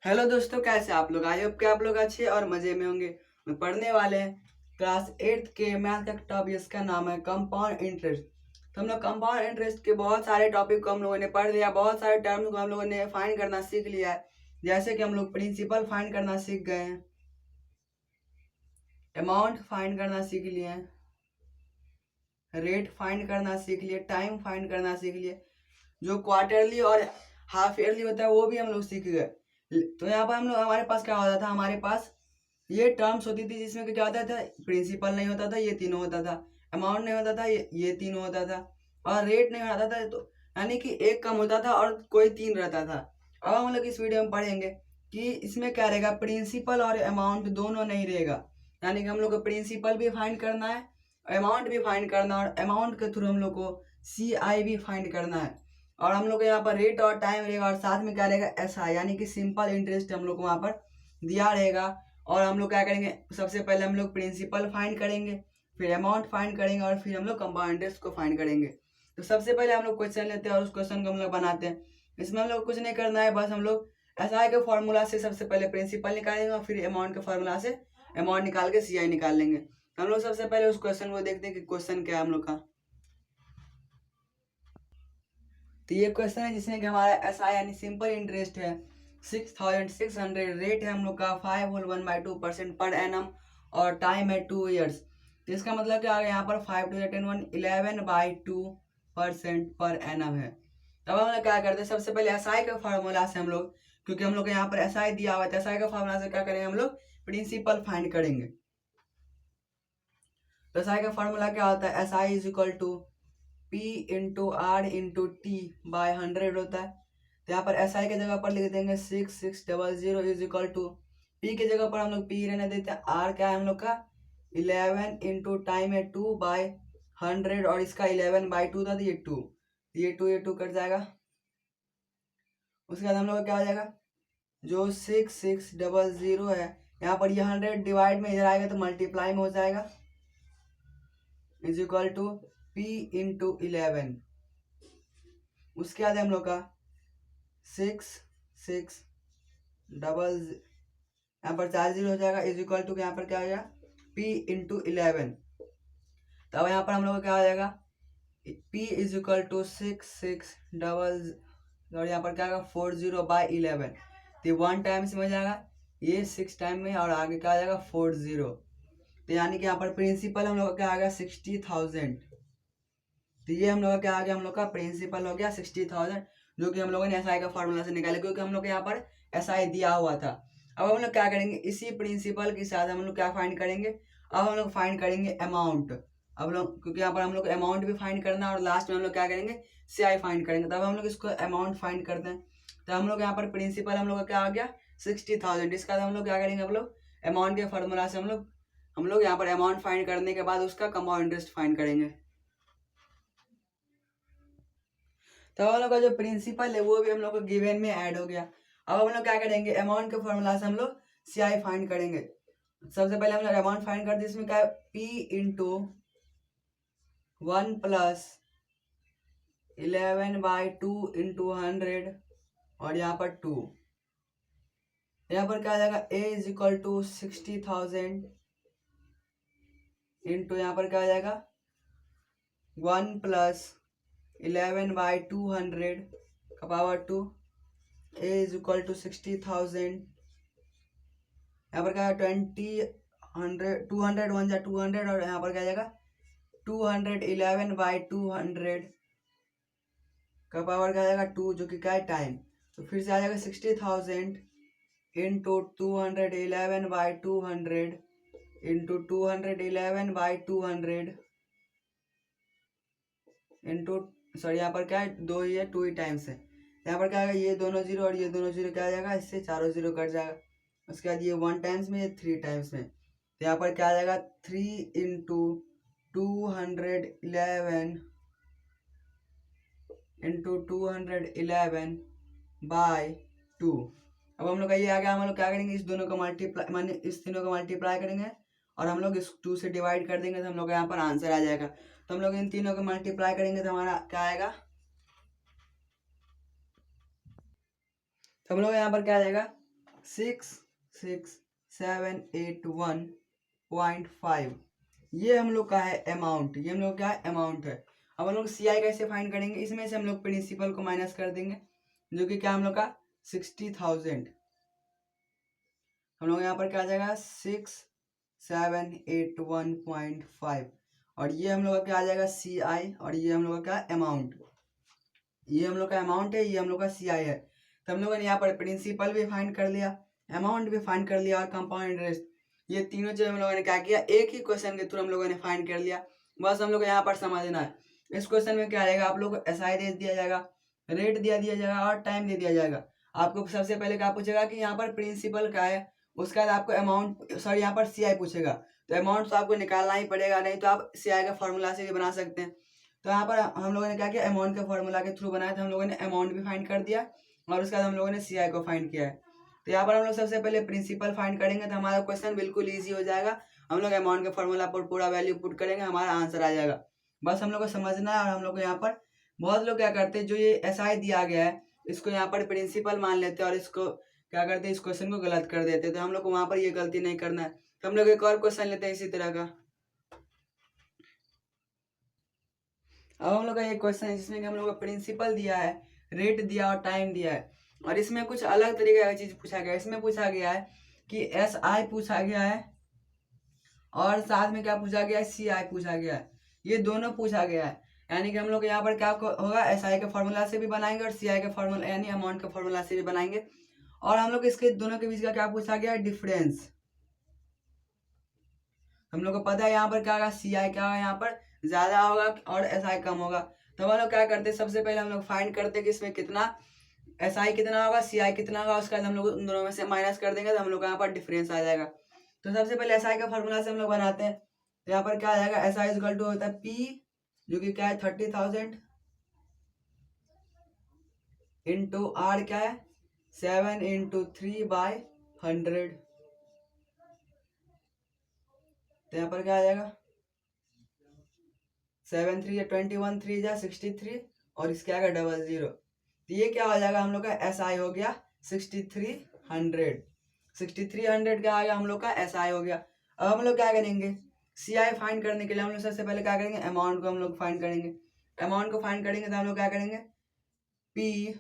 Hello दोस्तों, कैसे आप लोग? आई होप कि आप लोग अच्छे और मजे में होंगे। मैं पढ़ने वाले हैं क्लास 8 के मैथ का टॉपिक, इसका नाम है कंपाउंड इंटरेस्ट। तो हम लोग कंपाउंड इंटरेस्ट के बहुत सारे टॉपिक को हम लोगों ने पढ़ लिया, बहुत सारे टर्म को हम लोगों ने फाइंड करना सीख लिया है। जैसे कि हम लोग प्रिंसिपल फाइंड करना सीख गए हैं, अमाउंट फाइंड करना सीख लिए हैं, रेट फाइंड करना सीख लिए, टाइम फाइंड करना सीख लिए, जो क्वार्टरली और हाफ ईयरली होता है वो भी हम लोग सीख गए। तो यहाँ पर हम लोग, हमारे पास क्या होता था, हमारे पास ये टर्म्स होती थी जिसमें कि क्या होता था, प्रिंसिपल नहीं होता था, ये तीनों होता था, अमाउंट नहीं होता था, ये तीनों होता था, और रेट नहीं होता था। तो यानी कि एक कम होता था और कोई तीन रहता था। अब हम लोग इस वीडियो में पढ़ेंगे कि इसमें क्या रहेगा, प्रिंसिपल और अमाउंट दोनों नहीं रहेगा। यानी कि हम लोग को प्रिंसिपल भी फाइंड करना है, अमाउंट भी फाइंड करना है, और अमाउंट के थ्रू हम लोग को CI भी फाइंड करना है। और हम लोग को यहाँ पर रेट और टाइम रहेगा, और साथ में क्या रहेगा, SI यानी कि सिंपल इंटरेस्ट हम लोग को वहाँ पर दिया रहेगा। और हम लोग क्या करेंगे, सबसे पहले हम लोग प्रिंसिपल फाइंड करेंगे, फिर अमाउंट फाइंड करेंगे, और फिर हम लोग कंपाउंड इंटरेस्ट को फाइंड करेंगे। तो सबसे पहले हम लोग क्वेश्चन लेते हैं और उस क्वेश्चन को हम लोग बनाते हैं। इसमें हम लोग कुछ नहीं करना है, बस हम लोग SI के फॉर्मूला से सबसे पहले प्रिंसिपल निकालेंगे, और फिर अमाउंट के फॉर्मूला से अमाउंट निकाल के CI निकाल लेंगे। हम लोग सबसे पहले उस क्वेश्चन को देखते हैं कि क्वेश्चन क्या है हम लोग का। तो ये क्वेश्चन है जिसमें कि हमारा SI यानी सिंपल इंटरेस्ट है 6600, रेट है हम लोग का 5/1/2% पर एनम, और टाइम है 2 ईयर्स। तो इसका मतलब क्या आ गया, यहाँ पर 5 to the 10 1 11/2% पर एनम है। तब हम लोग क्या करते हैं, सबसे पहले SI के फार्मूला से हम लोग, क्योंकि हम लोग को यहाँ पर SI दिया हुआ है, तो SI का फार्मूला से क्या करेंगे, हम लोग प्रिंसिपल फाइंड करेंगे। तो SI का फार्मूला क्या होता है, SI is equal to P into R into T by 100 होता है। तो यहाँ पर SI के जगह पर लिख देंगे 6600 इज इक्वल टू, P के जगह पर हम लोग P रहने देते हैं, R क्या है हम लोग का 11 इंटू टाइम है 2/100, और इसका 11/2 था, तो ये 2, ये 2 कट जाएगा। उसके बाद हम लोग का क्या हो जाएगा, जो 6600 है, यहाँ पर ये 100 डिवाइड में इधर आएगा तो मल्टीप्लाई में हो जाएगा, is equal to P into 11। उसके बाद हम लोग का 6 डबल, यहाँ पर 40 हो जाएगा, इज इक्वल टू यहाँ पर क्या हो जाएगा P इंटू 11। तब यहाँ पर हम लोग का क्या हो जाएगा, P इज इक्वल टू 6 और यहाँ पर क्या होगा 40/11। तो 1 टाइम्स में हो जाएगा, ये 6 टाइम में, और आगे क्या आ जाएगा 40। तो यानी कि यहाँ पर प्रिंसिपल हम लोग का क्या आ गया 60,000। तो ये हम लोग का क्या आ गया, हम लोग का प्रिंसिपल हो गया 60,000, जो कि हम लोगों ने SI का फार्मूला से निकाला, क्योंकि हम लोग के यहाँ पर SI दिया हुआ था। अब हम लोग क्या करेंगे, इसी प्रिंसिपल के साथ हम लोग क्या फाइंड करेंगे, अब हम लोग फाइंड करेंगे अमाउंट। अब लोग, क्योंकि यहाँ पर हम लोग अमाउंट भी फाइंड करना है, और लास्ट में हम लोग क्या करेंगे CI फाइंड करेंगे। तब हम लोग इसको अमाउंट फाइंड करते हैं। तो हम लोग यहाँ पर प्रिंसिपल हम लोग का क्या आ गया 60,000। इसका हम लोग क्या करेंगे, हम लोग अमाउंट के फार्मूला से हम लोग यहाँ पर अमाउंट फाइंड करने के बाद उसका कंपाउंड इंटरेस्ट फाइंड करेंगे। तो हम लोग का जो प्रिंसिपल है वो भी हम लोग को गिवन में ऐड हो गया। अब हम लोग क्या करेंगे, अमाउंट के फॉर्मूला से हम लोग CI फाइंड करेंगे। सबसे पहले हम लोग अमाउंट फाइंड करते हैं, इसमें क्या है P इंटू 1 प्लस 11/2 इंटू 100, और यहाँ पर 2। यहाँ पर क्या आ जाएगा, A is equal to 60,000 into यहाँ पर क्या आ जाएगा 1 प्लस 11/200 का power 2। A is equal to 60,000, यहाँ पर क्या है 200 1 200, और यहाँ पर क्या जाएगा 211/200 का पावर क्या जाएगा 2, जो कि क्या है टाइम। तो फिर से आ जाएगा 60,000 इंटू 211/200 इंटू 211/200 इंटू, सॉरी यहाँ पर क्या है 2 ही है, 2 ही टाइम्स है। यहाँ पर क्या आएगा, ये दोनों जीरो और ये दोनों जीरो क्या आ जाएगा, इससे चारों जीरो कट जाएगा। उसके बाद ये 1 टाइम्स में, ये 3 टाइम्स में। तो यहाँ पर क्या आ जाएगा 3 इंटू 211 इंटू 211/2। अब हम लोग का ये आ गया, हम लोग क्या करेंगे, इस दोनों को मल्टीप्लाई, माने इस तीनों को मल्टीप्लाई करेंगे, और हम लोग इस 2 से डिवाइड कर देंगे, तो हम लोग का यहाँ पर आंसर आ जाएगा। तो हम लोग इन तीनों को मल्टीप्लाई करेंगे तो हमारा क्या आएगा, तो हम लोग यहाँ पर क्या आ जाएगा 66,781.5 ये हम लोग का है अमाउंट, ये हम लोग क्या है अमाउंट है। अब हम लोग सी आई कैसे फाइंड करेंगे, इसमें से हम लोग प्रिंसिपल को माइनस कर देंगे जो कि क्या हम लोग का 60,000, हम लोग यहाँ पर क्या आ जाएगा 6781.5 और ये हम लोग का क्या आ जाएगा सी आई और ये हम लोग का क्या अमाउंट, ये हम लोग का अमाउंट है, ये हम लोग का सी आई है। तो हम लोगों ने यहाँ पर प्रिंसिपल भी फाइंड कर लिया, अमाउंट भी फाइंड कर लिया और कंपाउंड इंटरेस्ट, ये तीनों चीज हम लोगों ने क्या किया एक ही क्वेश्चन के थ्रू हम लोगों ने फाइंड कर लिया। बस हम लोग यहाँ पर समझना है इस क्वेश्चन में क्या रहेगा, आप लोग को एसआई दे दिया जाएगा, रेट दिया जाएगा और टाइम दे दिया जाएगा। आपको सबसे पहले क्या पूछेगा कि यहाँ पर प्रिंसिपल क्या है, उसके बाद आपको अमाउंट सॉरी यहाँ पर सी आई पूछेगा, तो अमाउंट तो आपको निकालना ही पड़ेगा, नहीं तो आप सी आई का फॉर्मूला से भी बना सकते हैं। तो यहाँ पर हम लोगों ने क्या किया अमाउंट के फॉर्मूला के थ्रू बनाया, तो हम लोगों ने अमाउंट भी फाइंड कर दिया और उसके बाद हम लोगों ने सी आई को फाइंड किया है। तो यहाँ पर हम लोग सबसे पहले प्रिंसिपल फाइंड करेंगे तो हमारा क्वेश्चन बिल्कुल ईजी हो जाएगा। हम लोग अमाउंट के फॉर्मूला पर पूरा वैल्यू पुट करेंगे, हमारा आंसर आ जाएगा। बस हम लोग को समझना है। और हम लोग यहाँ पर बहुत लोग क्या करते हैं, जो ये एसआई दिया गया है इसको यहाँ पर प्रिंसिपल मान लेते हैं और इसको क्या करते हैं, इस क्वेश्चन को गलत कर देते हैं। तो हम लोग को वहां पर ये गलती नहीं करना है। तो हम लोग एक और क्वेश्चन लेते हैं इसी तरह का। अब हम लोग का एक क्वेश्चन है जिसमें कि हम लोग को प्रिंसिपल दिया है, रेट दिया और टाइम दिया है, और इसमें कुछ अलग तरीके का चीज पूछा गया है। इसमें पूछा गया है कि एस आई पूछा गया है और साथ में क्या पूछा गया है, सी आई पूछा गया है। ये दोनों पूछा गया है, यानी कि हम लोग यहाँ पर क्या होगा एस आई के फॉर्मूला से भी बनाएंगे और सी आई के फॉर्मूला यानी अमाउंट के फॉर्मूला से भी बनाएंगे। और हम लोग इसके दोनों के बीच का क्या पूछा गया है, डिफरेंस। हम लोग को पता है यहाँ पर क्या होगा, सी आई क्या होगा यहाँ पर ज्यादा होगा और एस आई कम होगा। तो हम लोग क्या करते हैं, सबसे पहले हम लोग फाइंड करते हैं कि इसमें कितना एस आई कितना होगा, सी आई कितना होगा, उसके बाद हम लोग उन दोनों में से माइनस कर देंगे तो हम लोग को यहाँ पर डिफरेंस आ जाएगा। तो सबसे पहले एस आई का फॉर्मूला से हम लोग बनाते हैं। तो यहाँ पर क्या आ जाएगा, एस आई इक्वल टू होता है पी जो कि क्या है 30,000 इंटू आर क्या है 7 इंटू 3/100। तो यहाँ पर क्या आ जाएगा 7 3 21 3 जा 63 और इसके आएगा 00। तो ये क्या हो जाएगा, हम लोग का एस आई हो गया 6300। 6300 क्या आ गया हम लोग का एस आई हो गया। अब हम लोग क्या करेंगे, सी आई फाइंड करने के लिए हम लोग सबसे पहले क्या करेंगे, अमाउंट को हम लोग फाइंड करेंगे। अमाउंट को फाइंड करेंगे तो हम लोग क्या करेंगे, P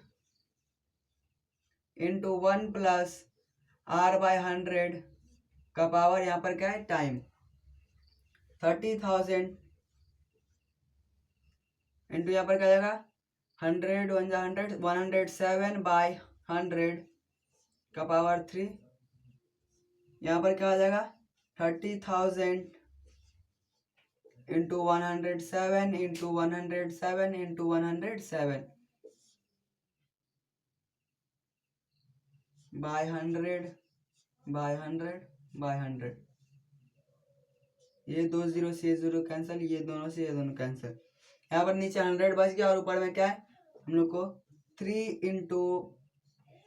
इंटू 1 प्लस R/100 का पावर यहाँ पर क्या है टाइम। 30,000 इंटू यहाँ पर क्या जाएगा 100 1 100 107/100 का पावर 3। यहाँ पर क्या आ जाएगा 30,000 इंटू 107 इंटू 107 इंटू 107 बाय 100 ये 2 0 से 0 कैंसिल, ये दोनों से ये दोनों कैंसिल। यहाँ पर नीचे 100 बच गया और ऊपर में क्या है हम लोग को 3 इंटू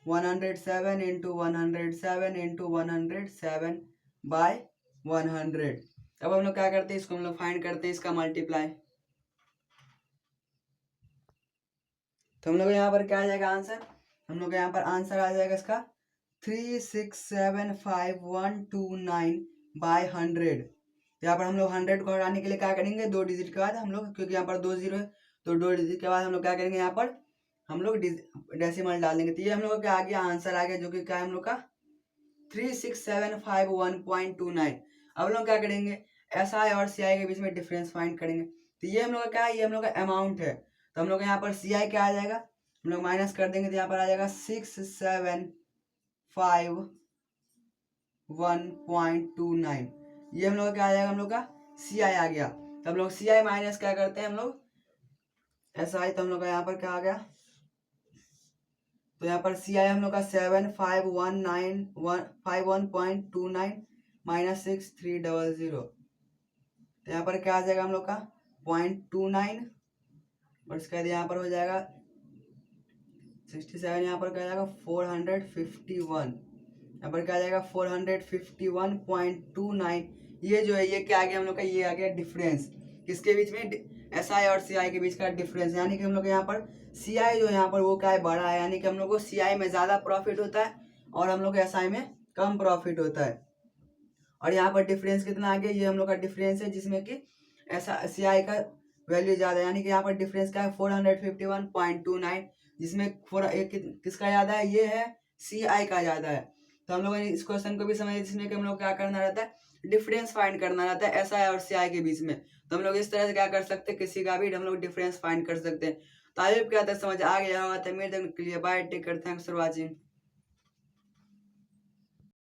107 इंटू 107 इंटू 107/100। अब हम लोग क्या करते हैं, इसको हम लोग फाइंड करते हैं इसका मल्टीप्लाई। तो हम लोग यहाँ पर क्या आ जाएगा आंसर, हम लोग यहाँ पर आंसर आ जाएगा इसका 3675129/100। यहाँ पर हम लोग 100 को हटाने के लिए क्या करेंगे, 2 डिजिट के बाद हम लोग, क्योंकि यहाँ पर 2 0 है तो 2 डिजिट के बाद हम लोग क्या करेंगे, यहाँ पर हम लोग डेसिमल डाल देंगे। तो ये हम लोग का आ गया आंसर आ गया जो कि क्या है हम लोग का 36751.29। अब हम लोग क्या करेंगे, एस आई और सी आई के बीच में डिफरेंस फाइंड करेंगे। तो ये हम लोग का क्या है, ये हम लोग का अमाउंट है। तो हम लोग यहाँ पर सी आई क्या आ जाएगा, हम लोग माइनस कर देंगे तो यहाँ पर आ जाएगा 67551.29। ये हम लोग क्या आ जाएगा, हम लोग का सी आई आ गया। तो हम लोग सी आई माइनस क्या करते हैं हम लोग एस आई। तो हम लोग का यहाँ पर क्या आ गया, तो यहाँ पर सी आई हम लोग का 751.29 माइनस 6300। तो यहाँ पर क्या आ जाएगा हम लोग का 0.29 और इसके बाद यहाँ पर हो जाएगा 67, यहाँ पर क्या आ जाएगा 451, यहाँ पर क्या आ जाएगा 451.29। ये जो है ये क्या आ गया हम लोग का, ये आ गया डिफरेंस किसके बीच में, एस आई और सी आई के बीच का डिफरेंस। यानी कि हम लोग यहाँ पर सी आई जो यहाँ पर वो क्या है बड़ा है, यानी कि हम लोग को सी आई में ज़्यादा प्रॉफिट होता है और हम लोग SI में कम प्रॉफिट होता है। और यहाँ पर डिफरेंस कितना आ गया, ये हम लोग का डिफरेंस है जिसमें कि ऐसा CI का वैल्यू ज़्यादा है, यानी कि यहाँ पर डिफरेंस क्या है 451.29, जिसमें किसका ज़्यादा है, ये है CI का ज़्यादा है। तो हम लोग इस क्वेश्चन को भी समझे जिसमें कि हम लोग क्या करना रहता है, डिफरेंस फाइंड करना रहता है SI और CI के बीच में। तो हम लोग इस तरह से क्या कर सकते हैं, किसी का भी हम लोग डिफरेंस फाइंड कर सकते हैं। तो आई होप क्या था समझ आ गया होगा। तो मेरे clear, bye, take care, thanks for watching.